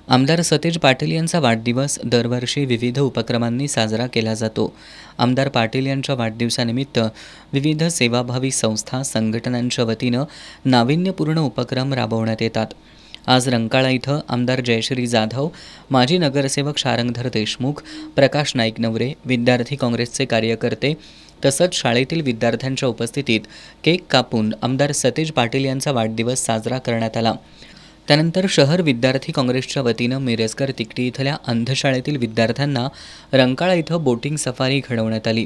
आमदार सतेज पाटील यांचा वाढदिवस दरवर्षी विविध उपक्रमांनी साजरा केला जातो। आमदार पाटील यांच्या वाढदिवसानिमित्त विविध सेवाभावी संस्था संघटनांच्या वतीनं नाविन्यपूर्ण उपक्रम राबवण्यात येतात। आज रंकाळा इथं आमदार जयश्री जाधव, माजी नगरसेवक शारंगधर देशमुख, प्रकाश नाईक नवरे, विद्यार्थी काँग्रेसचे कार्यकर्ते तसंच शाळेतील विद्यार्थ्यांच्या उपस्थितीत केक कापून आमदार सतेज पाटील यांचा वाढदिवस साजरा करण्यात आला। त्यानंतर शहर विद्यार्थी काँग्रेसच्या वतीनं मिरजकर तिकटी इथल्या अंधशाळेतील विद्यार्थ्यांना रंकाळा इथं बोटिंग सफारी घडवण्यात आली।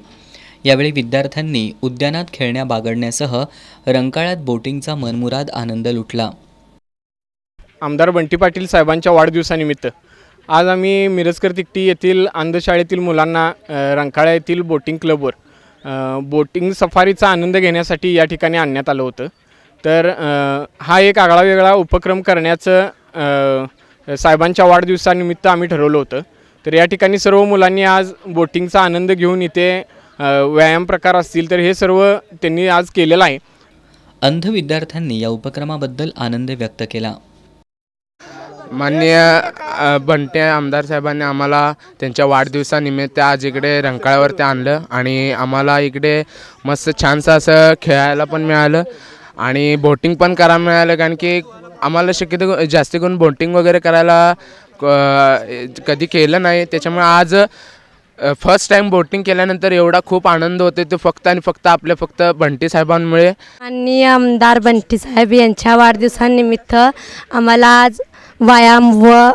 यावेळी विद्यार्थ्यांनी उद्यानात खेळण्या बागडण्यासह रंकाळ्यात बोटिंगचा मनमुराद आनंद लुटला। आमदार बंटी पाटील साहेबांच्या वाढदिवसानिमित्त आज आम्ही मिरजकर तिकटी येथील अंधशाळेतील मुलांना रंकाळा येथील बोटिंग क्लबवर बोटिंग सफारीचा आनंद घेण्यासाठी या ठिकाणी आणण्यात आलं होतं। तर हा एक आगळा वेगळा उपक्रम करण्याचं साहेबांच्या वाढदिवसानिमित्त आम्ही ठरवलं होतं। तर या ठिकाणी सर्व मुलांनी आज बोटिंगचा आनंद घेऊन इथे व्यायाम प्रकार असतील तर हे सर्व त्यांनी आज केलेलं आहे। अंध विद्यार्थ्यांनी या उपक्रमाबद्दल आनंद व्यक्त केला। माननीय बंटे आमदार साहेबांनी आम्हाला त्यांच्या वाढदिवसानिमित्त आज इकडे रंकाळ्यावरती आणलं आणि आम्हाला इकडे मस्त छानसं असं खेळायला पण मिळालं आणि बोटिंग पण करायला मिळालं, कारण की आम्हाला शक्यतो जास्त करून बोटिंग वगैरे करायला कधी केलं नाही। त्याच्यामुळे आज फर्स्ट टाइम बोटिंग केल्यानंतर एवढा खूप आनंद होतो तो फक्त आणि फक्त आपल्या बंटी साहेबांमुळे। माननीय आमदार बंटी साहेब यांच्या वाढदिवसानिमित्त आम्हाला आज व्यायाम व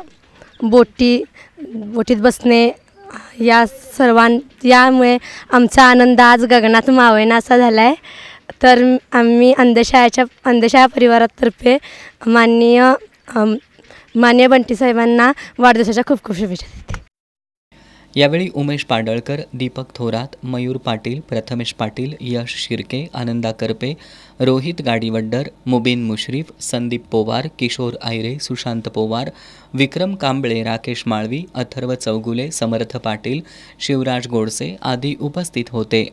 बोटीत बसणे यामुळे आमचा आनंद आज गगनात मावेनासा झाला आहे। तर आम्ही अंधशाळा परिवारातर्फे माननीय बंटी साहेबांना वाढदिवसाच्या खूप खूप शुभेच्छा देते। यावेळी उमेश पाडळकर, दीपक थोरात, मयूर पाटील, प्रथमेश पाटील, यश शिर्के, आनंदा करपे, रोहित गाडीवड्डर, मुबीन मुश्रीफ, संदीप पोवार, किशोर आयरे, सुशांत पोवार, विक्रम कांबळे, राकेश माळवी, अथर्व चौगुले, समर्थ पाटील, शिवराज गोडसे आदी उपस्थित होते।